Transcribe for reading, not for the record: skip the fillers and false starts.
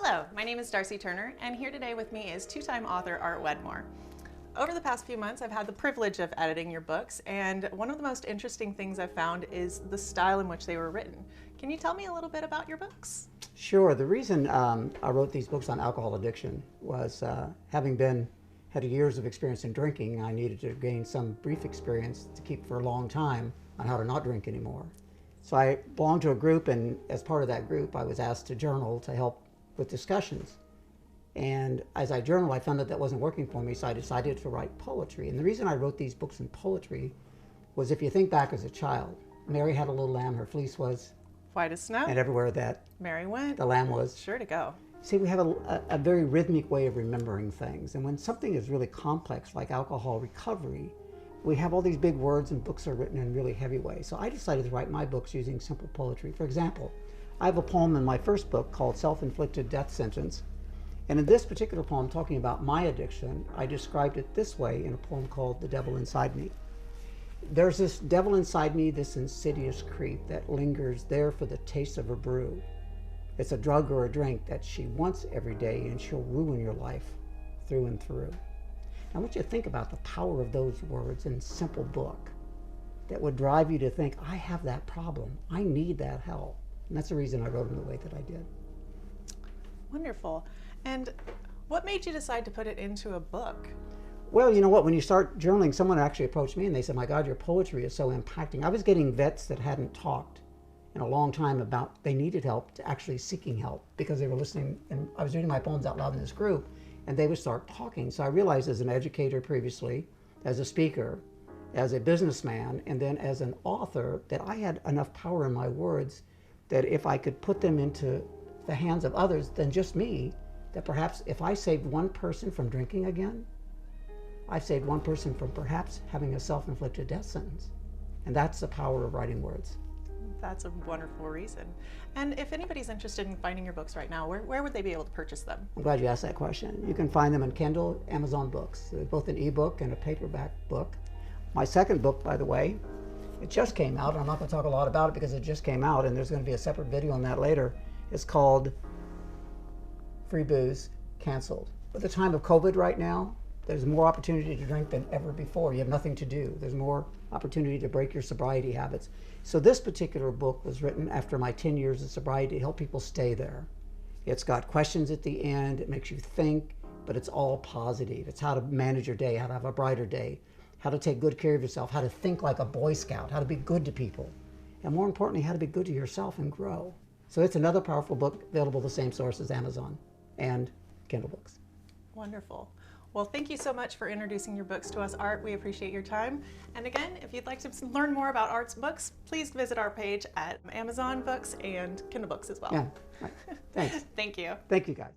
Hello, my name is Darcy Turner, and here today with me is two-time author Art Wedmore. Over the past few months, I've had the privilege of editing your books, and one of the most interesting things I've found is the style in which they were written. Can you tell me a little bit about your books? Sure. The reason I wrote these books on alcohol addiction was having had years of experience in drinking, I needed to gain some brief experience to keep for a long time on how to not drink anymore. So I belonged to a group, and as part of that group, I was asked to journal to help with discussions. And as I journaled, I found that wasn't working for me, so I decided to write poetry. And the reason I wrote these books in poetry was, if you think back as a child, Mary had a little lamb, her fleece was white as snow, and everywhere that Mary went, the lamb was sure to go. See, we have a very rhythmic way of remembering things. And when something is really complex, like alcohol recovery, we have all these big words and books are written in really heavy ways. So I decided to write my books using simple poetry. For example, I have a poem in my first book called Self-Inflicted Death Sentence. And in this particular poem, talking about my addiction, I described it this way in a poem called The Devil Inside Me. There's this devil inside me, this insidious creep that lingers there for the taste of a brew. It's a drug or a drink that she wants every day, and she'll ruin your life through and through. I want you to think about the power of those words in a simple book that would drive you to think, I have that problem. I need that help. And that's the reason I wrote them the way that I did. Wonderful. And what made you decide to put it into a book? Well, you know what? When you start journaling, someone actually approached me and they said, my God, your poetry is so impacting. I was getting vets that hadn't talked in a long time about they needed help to actually seeking help because they were listening, and I was reading my poems out loud in this group and they would start talking. So I realized, as an educator previously, as a speaker, as a businessman, and then as an author, that I had enough power in my words that if I could put them into the hands of others than just me, that perhaps if I saved one person from drinking again, I've saved one person from perhaps having a self-inflicted death sentence. And that's the power of writing words. That's a wonderful reason. And if anybody's interested in finding your books right now, where would they be able to purchase them? I'm glad you asked that question. You can find them in Kindle, Amazon books, both an ebook and a paperback book. My second book, by the way, it just came out. I'm not going to talk a lot about it because it just came out, and there's going to be a separate video on that later. It's called Free Booze Canceled. At the time of COVID right now, there's more opportunity to drink than ever before. You have nothing to do. There's more opportunity to break your sobriety habits. So this particular book was written after my 10 years of sobriety to help people stay there. It's got questions at the end. It makes you think, but it's all positive. It's how to manage your day, how to have a brighter day, how to take good care of yourself, how to think like a Boy Scout, how to be good to people, and more importantly, how to be good to yourself and grow. So it's another powerful book, available the same source as Amazon and Kindle books. Wonderful. Well, thank you so much for introducing your books to us, Art. We appreciate your time. And again, if you'd like to learn more about Art's books, please visit our page at Amazon Books and Kindle Books as well. Yeah, right. Thanks. Thank you. Thank you, guys.